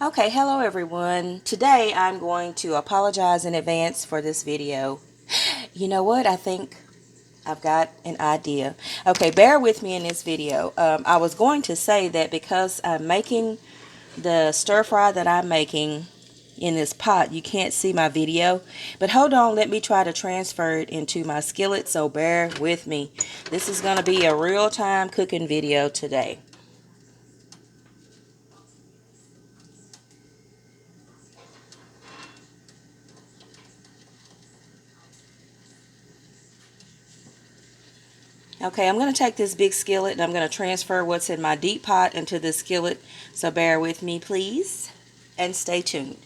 Okay, hello everyone. Today I'm going to apologize in advance for this video. You know what? I think I've got an idea. Okay, bear with me in this video. I was going to say that because I'm making the stir fry that I'm making in this pot, you can't see my video. But hold on, let me try to transfer it into my skillet, so bear with me. This is going to be a real-time cooking video today. Okay, I'm going to take this big skillet and I'm going to transfer what's in my deep pot into this skillet. So bear with me, please, and stay tuned.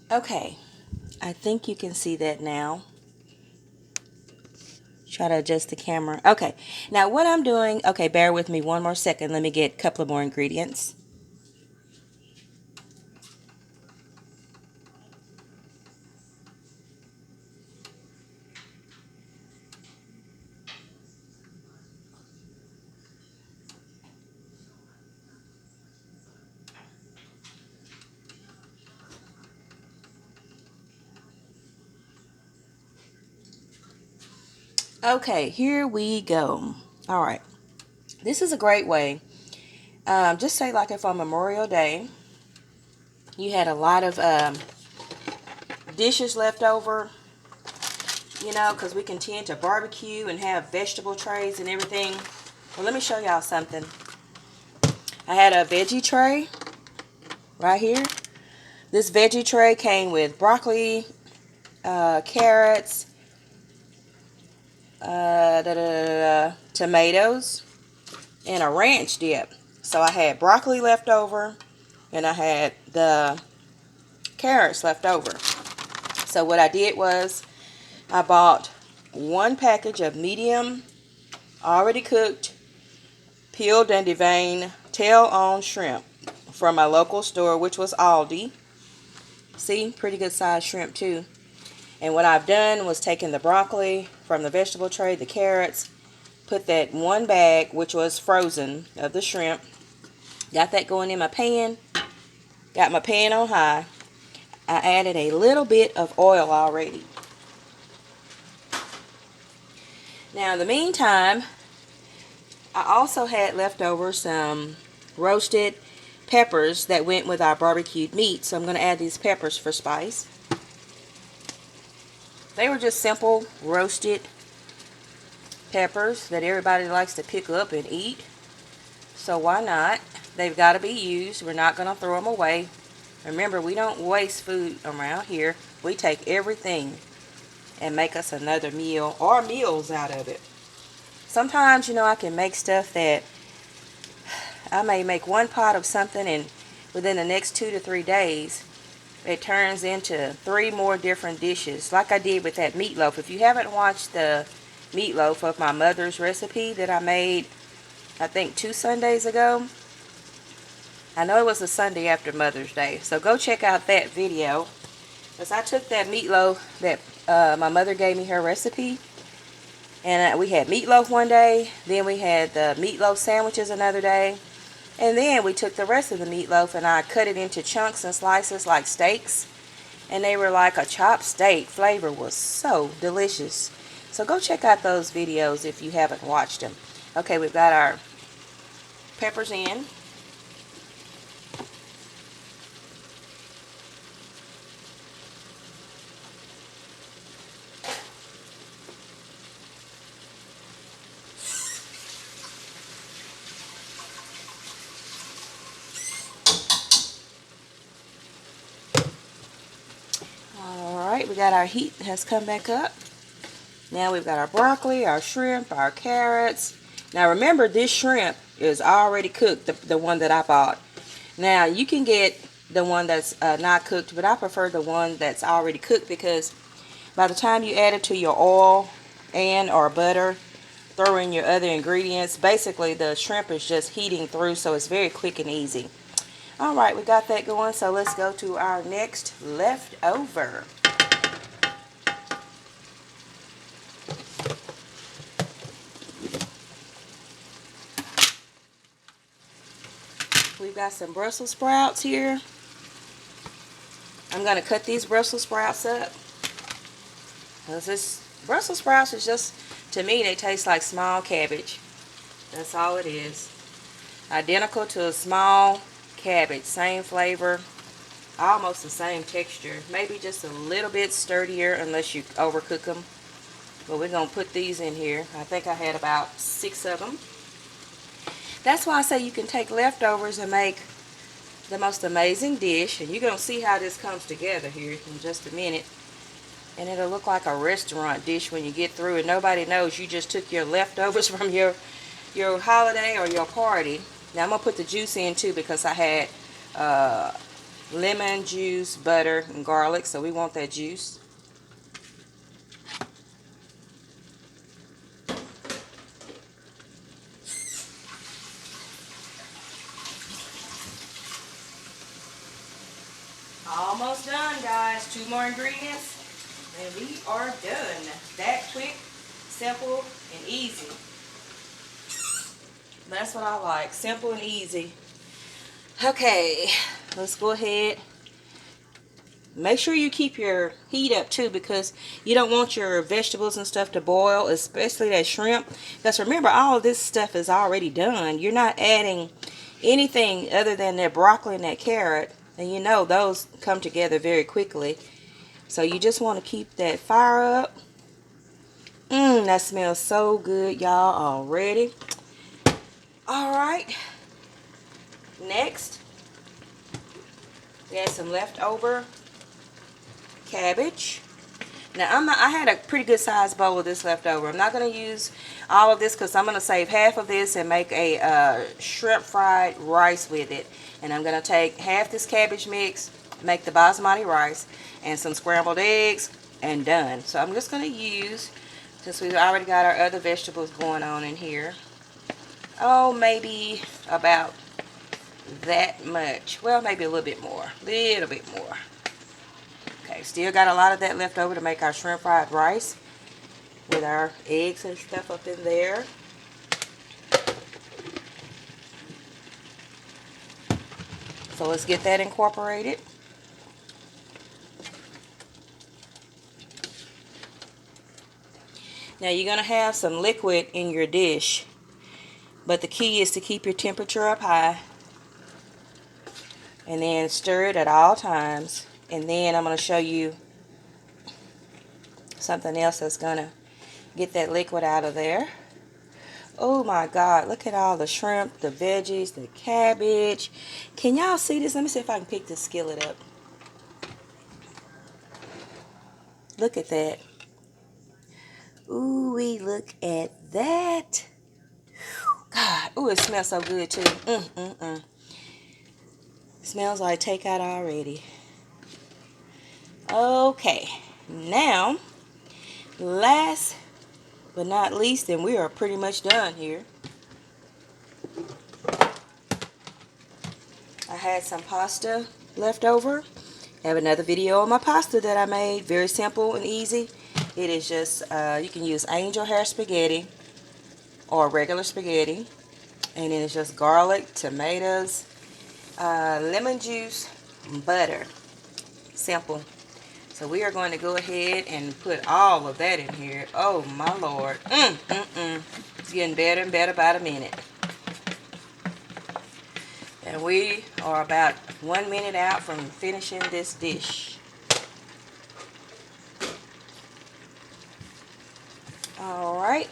Okay, I think you can see that now. Try to adjust the camera. Okay, now what I'm doing, okay, bear with me one more second. Let me get a couple of more ingredients. Okay, here we go. All right, this is a great way. Just say like if on Memorial Day, you had a lot of dishes left over, you know, because we can tend to barbecue and have vegetable trays and everything. Well, let me show y'all something. I had a veggie tray right here. This veggie tray came with broccoli, carrots, tomatoes, and a ranch dip. So I had broccoli left over, and I had the carrots left over. So what I did was I bought one package of medium, already cooked, peeled and deveined tail-on shrimp from my local store, which was Aldi. See, pretty good sized shrimp too. And what I've done was taken the broccoli from the vegetable tray, the carrots, put that one bag, which was frozen, of the shrimp, got that going in my pan, got my pan on high. I added a little bit of oil already. Now in the meantime, I also had left over some roasted peppers that went with our barbecued meat, so I'm going to add these peppers for spice. They were just simple roasted peppers that everybody likes to pick up and eat, so why not? They've got to be used. We're not going to throw them away. Remember, we don't waste food around here. We take everything and make us another meal or meals out of it. Sometimes, you know, I can make stuff that I may make one pot of something, and within the next 2 to 3 days it turns into 3 more different dishes, like I did with that meatloaf. If you haven't watched the meatloaf of my mother's recipe that I made, I think 2 Sundays ago, I know it was the Sunday after Mother's Day, so go check out that video, because I took that meatloaf that my mother gave me her recipe, and we had meatloaf one day, then we had the meatloaf sandwiches another day, and then we took the rest of the meatloaf and I cut it into chunks and slices like steaks, and they were like a chopped steak. Flavor was so delicious. So go check out those videos if you haven't watched them. Okay, we've got our peppers in. Alright, we got our heat has come back up. Now we've got our broccoli, our shrimp, our carrots. Now remember, this shrimp is already cooked, the one that I bought. Now you can get the one that's not cooked, but I prefer the one that's already cooked because by the time you add it to your oil and or butter, throw in your other ingredients, basically the shrimp is just heating through, so it's very quick and easy. All right, we got that going, so let's go to our next leftover. We've got some Brussels sprouts here. I'm going to cut these Brussels sprouts up. This Brussels sprouts is just, to me, they taste like small cabbage. That's all it is. Identical to a small cabbage. Same flavor. Almost the same texture. Maybe just a little bit sturdier unless you overcook them. But we're going to put these in here. I think I had about 6 of them. That's why I say you can take leftovers and make the most amazing dish. And you're going to see how this comes together here in just a minute. And it'll look like a restaurant dish when you get through and nobody knows you just took your leftovers from your holiday or your party. Now I'm going to put the juice in too because I had lemon juice, butter, and garlic. So we want that juice. Almost done, guys. 2 more ingredients and we are done. That quick, simple, and easy. That's what I like. Simple and easy. Okay, let's go ahead. Make sure you keep your heat up too because you don't want your vegetables and stuff to boil, especially that shrimp. Because remember, all of this stuff is already done. You're not adding anything other than that broccoli and that carrot. And you know those come together very quickly. So you just want to keep that fire up. That smells so good, y'all, already. Alright. Next, we have some leftover cabbage. Now I had a pretty good sized bowl of this leftover. I'm not going to use all of this because I'm going to save half of this and make a shrimp fried rice with it. And I'm going to take half this cabbage mix, make the basmati rice, and some scrambled eggs, and done. So I'm just going to use, since we've already got our other vegetables going on in here, maybe about that much. Well, maybe a little bit more. Okay, still got a lot of that left over to make our shrimp fried rice with our eggs and stuff up in there. So let's get that incorporated. Now you're going to have some liquid in your dish, but the key is to keep your temperature up high and then stir it at all times. And then I'm going to show you something else that's going to get that liquid out of there. Oh my God, look at all the shrimp, the veggies, the cabbage. Can y'all see this? Let me see if I can pick this skillet up. Look at that. Ooh, look at that. God, ooh, it smells so good too. Smells like takeout already. Okay, now, last but not least, and we are pretty much done here. I had some pasta left over. I have another video on my pasta that I made. Very simple and easy. It is just, you can use angel hair spaghetti or regular spaghetti. And then it's just garlic, tomatoes, lemon juice, butter. Simple. So we are going to go ahead and put all of that in here. Oh my Lord. It's getting better and better by the minute. And we are about 1 minute out from finishing this dish. Alright.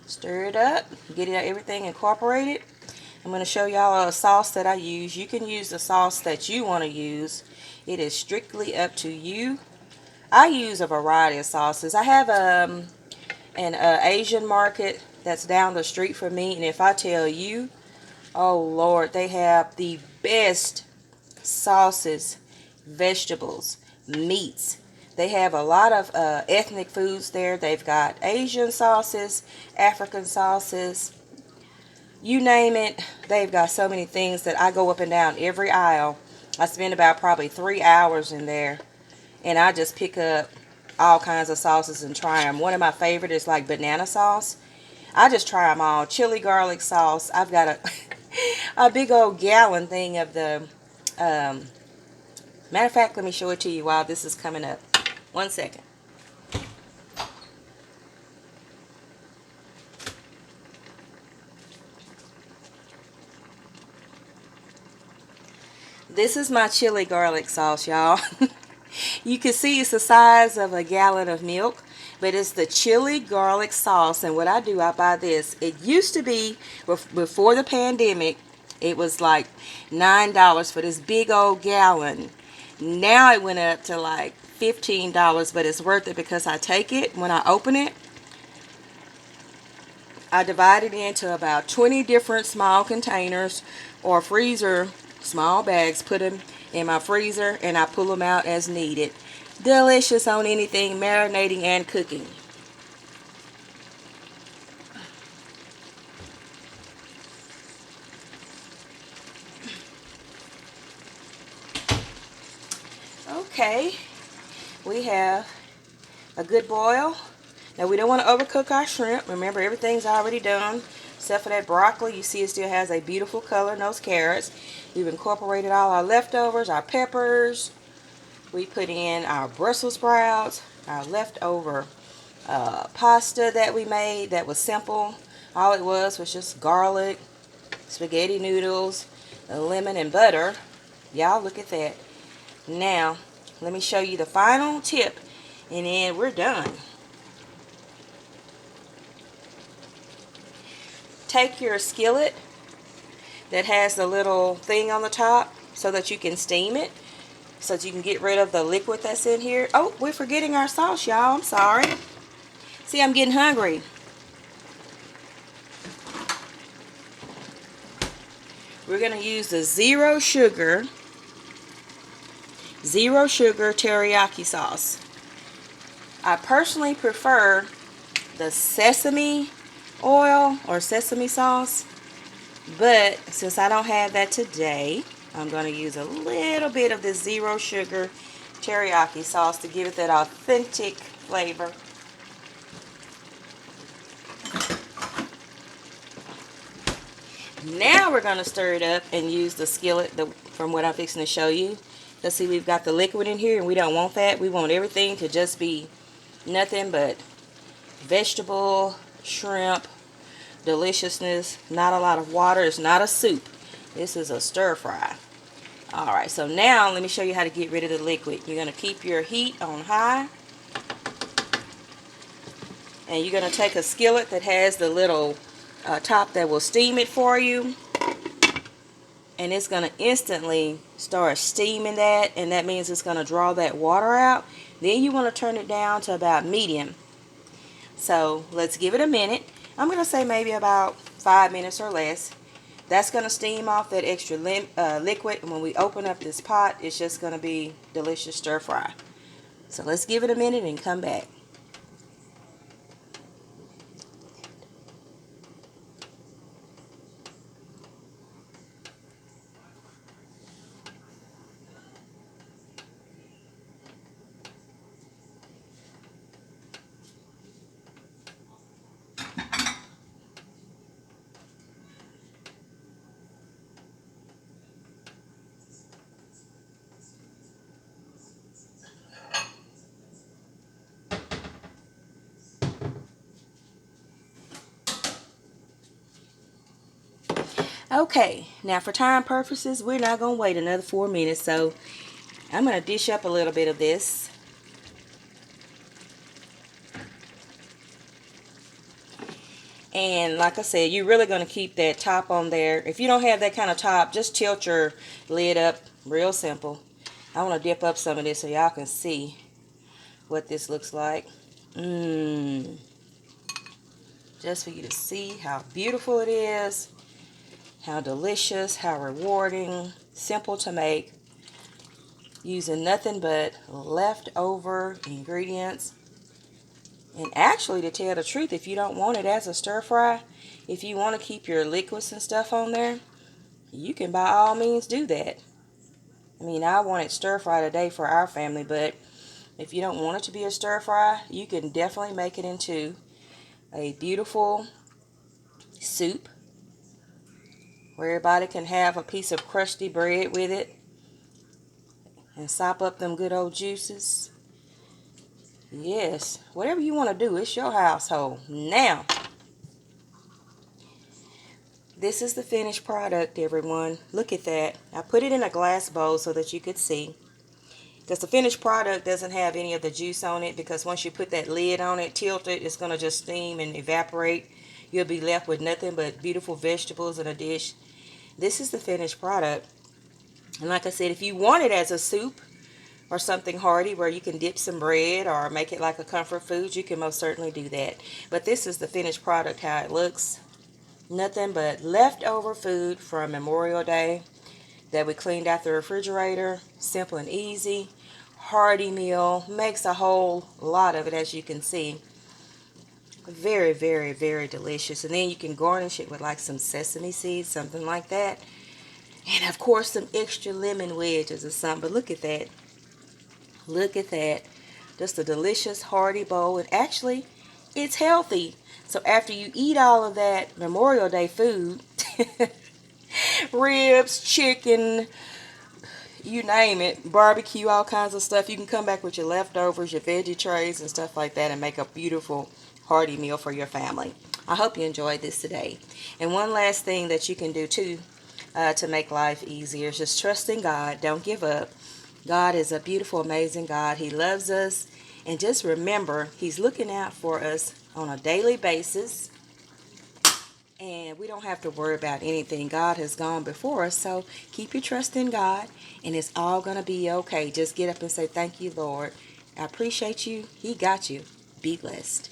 Stir it up. Get everything incorporated. I'm going to show y'all a sauce that I use. You can use the sauce that you want to use. It is strictly up to you. I use a variety of sauces. I have an Asian market that's down the street from me. And if I tell you, Oh Lord, they have the best sauces, vegetables, meats. They have a lot of ethnic foods there. They've got Asian sauces, African sauces, you name it. They've got so many things that I go up and down every aisle. I spend about probably 3 hours in there, and I just pick up all kinds of sauces and try them. One of my favorite is like banana sauce. I just try them all. Chili garlic sauce. I've got a a big old gallon thing of the matter of fact, let me show it to you while this is coming up. 1 second. This is my chili garlic sauce, y'all. You can see it's the size of a gallon of milk, but it's the chili garlic sauce. And what I do, I buy this. It used to be, before the pandemic, it was like $9 for this big old gallon. Now it went up to like $15, but it's worth it because I take it when I open it. I divide it into about 20 different small containers or freezer small bags, put them in my freezer, and I pull them out as needed. Delicious on anything, marinating and cooking. Okay, we have a good boil. Now we don't want to overcook our shrimp. Remember, everything's already done except for that broccoli. You see it still has a beautiful color, and those carrots. We've incorporated all our leftovers, our peppers. We put in our Brussels sprouts, our leftover pasta that we made that was simple. All it was just garlic, spaghetti noodles, lemon, and butter. Y'all look at that. Now, let me show you the final tip, and then we're done. Take your skillet that has the little thing on the top so that you can steam it, so that you can get rid of the liquid that's in here. Oh, we're forgetting our sauce, y'all. I'm sorry. See, I'm getting hungry. We're going to use the zero sugar teriyaki sauce. I personally prefer the sesame oil or sesame sauce, but since I don't have that today, I'm going to use a little bit of this zero sugar teriyaki sauce to give it that authentic flavor. Now we're going to stir it up and use the skillet from what I'm fixing to show you. Let's see, we've got the liquid in here, and we don't want that. We want everything to just be nothing but vegetable, shrimp, deliciousness. Not a lot of water. It's not a soup. This is a stir fry. Alright, so now let me show you how to get rid of the liquid. You're going to keep your heat on high. And you're going to take a skillet that has the little top that will steam it for you. And it's going to instantly start steaming that. And that means it's going to draw that water out. Then you want to turn it down to about medium. So let's give it a minute. I'm going to say maybe about 5 minutes or less. That's going to steam off that extra liquid, and when we open up this pot, it's just going to be delicious stir fry. So let's give it a minute and come back. Okay, now for time purposes, we're not going to wait another 4 minutes, so I'm going to dish up a little bit of this. And like I said, you're really going to keep that top on there. If you don't have that kind of top, just tilt your lid up. Real simple. I want to dip up some of this so y'all can see what this looks like. Just for you to see how beautiful it is. How delicious, how rewarding, simple to make, using nothing but leftover ingredients. And actually, to tell the truth, if you don't want it as a stir fry, if you want to keep your liquids and stuff on there, you can by all means do that. I mean, I wanted stir fry today for our family, but if you don't want it to be a stir fry, you can definitely make it into a beautiful soup where everybody can have a piece of crusty bread with it and sop up them good old juices. Yes, whatever you want to do, it's your household. Now, this is the finished product, everyone. Look at that. I put it in a glass bowl so that you could see. Because the finished product doesn't have any of the juice on it, because once you put that lid on it, tilt it, it's going to just steam and evaporate. You'll be left with nothing but beautiful vegetables in a dish. This is the finished product. And like I said, if you want it as a soup or something hearty where you can dip some bread or make it like a comfort food, you can most certainly do that. But this is the finished product, how it looks. Nothing but leftover food from Memorial Day that we cleaned out the refrigerator. Simple and easy. Hearty meal. Makes a whole lot of it, as you can see. Very, very, very delicious. And then you can garnish it with like some sesame seeds, something like that. And of course some extra lemon wedges or something. But look at that. Look at that. Just a delicious hearty bowl. And actually, it's healthy. So after you eat all of that Memorial Day food, ribs, chicken, you name it, barbecue, all kinds of stuff, you can come back with your leftovers, your veggie trays and stuff like that and make a beautiful hearty meal for your family. I hope you enjoyed this today. And one last thing that you can do too to make life easier is just trust in God. Don't give up. God is a beautiful, amazing God. He loves us. And just remember, He's looking out for us on a daily basis. And we don't have to worry about anything. God has gone before us. So keep your trust in God. And it's all going to be okay. Just get up and say, thank you, Lord. I appreciate you. He got you. Be blessed.